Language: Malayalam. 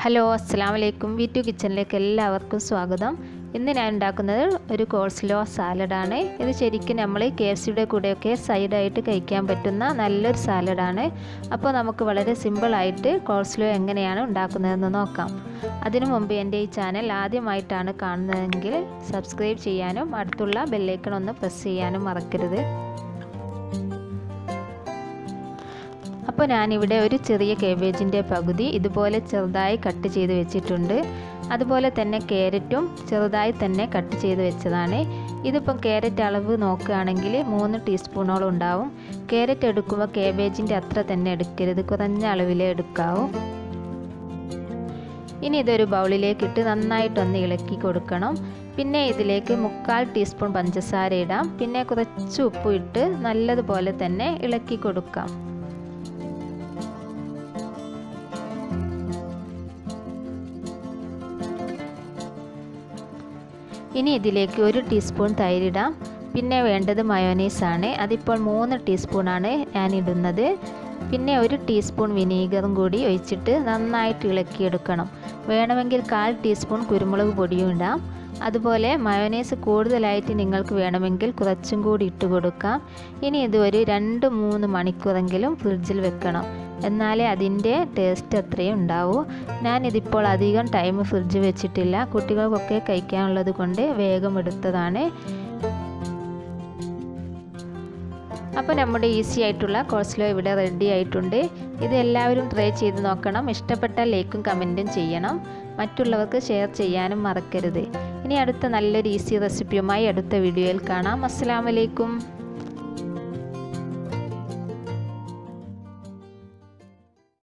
ഹലോ അസ്സലാമു അലൈക്കും. വീറ്റു കിച്ചണിലേക്ക് എല്ലാവർക്കും സ്വാഗതം. ഇന്ന് ഞാൻ ഉണ്ടാക്കുന്നത് ഒരു കോൾസ്ലോ സാലഡാണ്. ഇത് ശരിക്കും നമ്മൾ KFCയുടെ കൂടെയൊക്കെ സൈഡായിട്ട് കഴിക്കാൻ പറ്റുന്ന നല്ലൊരു സാലഡാണ്. അപ്പോൾ നമുക്ക് വളരെ സിമ്പിളായിട്ട് കോൾസ്ലോ എങ്ങനെയാണ് ഉണ്ടാക്കുന്നതെന്ന് നോക്കാം. അതിനു മുമ്പ് എൻ്റെ ഈ ചാനൽ ആദ്യമായിട്ടാണ് കാണുന്നതെങ്കിൽ സബ്സ്ക്രൈബ് ചെയ്യാനും അടുത്തുള്ള ബെല്ലൈക്കൺ ഒന്ന് പ്രസ് ചെയ്യാനും മറക്കരുത്. അപ്പോൾ ഞാനിവിടെ ഒരു ചെറിയ കേബേജിൻ്റെ പകുതി ഇതുപോലെ ചെറുതായി കട്ട് ചെയ്ത് വെച്ചിട്ടുണ്ട്. അതുപോലെ തന്നെ ക്യാരറ്റും ചെറുതായി തന്നെ കട്ട് ചെയ്ത് വെച്ചതാണ്. ഇതിപ്പം ക്യാരറ്റ് അളവ് നോക്കുകയാണെങ്കിൽ 3 ടീസ്പൂണോളം ഉണ്ടാവും. ക്യാരറ്റ് എടുക്കുമ്പോൾ കേബേജിൻ്റെ അത്ര തന്നെ എടുക്കരുത്, കുറഞ്ഞ അളവിലേ എടുക്കാവൂ. ഇനി ഇതൊരു ബൗളിലേക്കിട്ട് നന്നായിട്ടൊന്ന് ഇളക്കി കൊടുക്കണം. പിന്നെ ഇതിലേക്ക് 1/4 ടീസ്പൂൺ പഞ്ചസാര ഇടാം. പിന്നെ കുറച്ച് ഉപ്പ് ഇട്ട് നല്ലതുപോലെ തന്നെ ഇളക്കി കൊടുക്കാം. ഇനി ഇതിലേക്ക് 1 ടീസ്പൂൺ തൈരിടാം. പിന്നെ വേണ്ടത് മയോനൈസാണ്. അതിപ്പോൾ 3 ടീസ്പൂണാണ് ഞാൻ ഇടുന്നത്. പിന്നെ 1 ടീസ്പൂൺ വിനീഗറും കൂടി ഒഴിച്ചിട്ട് നന്നായിട്ട് ഇളക്കിയെടുക്കണം. വേണമെങ്കിൽ 1/4 ടീസ്പൂൺ കുരുമുളക് പൊടിയും ഇടാം. അതുപോലെ മയോനൈസ് കൂടുതലായിട്ട് നിങ്ങൾക്ക് വേണമെങ്കിൽ കുറച്ചും കൂടി ഇട്ട് കൊടുക്കാം. ഇനി ഇത് ഒരു 2-3 മണിക്കൂറെങ്കിലും ഫ്രിഡ്ജിൽ വെക്കണം, എന്നാലേ അതിൻ്റെ ടേസ്റ്റ് അത്രയും ഉണ്ടാവൂ. ഞാനിതിപ്പോൾ അധികം ടൈം ഫ്രിഡ്ജ് വെച്ചിട്ടില്ല, കുട്ടികൾക്കൊക്കെ കഴിക്കാനുള്ളത് കൊണ്ട് വേഗം എടുത്തതാണ്. അപ്പോൾ നമ്മുടെ ഈസി ആയിട്ടുള്ള കോൾസ്ലോ ഇവിടെ റെഡി ആയിട്ടുണ്ട്. ഇത് എല്ലാവരും ട്രൈ ചെയ്ത് നോക്കണം. ഇഷ്ടപ്പെട്ടാൽ ലൈക്കും കമൻറ്റും ചെയ്യണം. മറ്റുള്ളവർക്ക് ഷെയർ ചെയ്യാനും മറക്കരുത്. ഇനി അടുത്ത നല്ലൊരു ഈസി റെസിപ്പിയുമായി അടുത്ത വീഡിയോയിൽ കാണാം. അസ്സലാമു അലൈക്കും.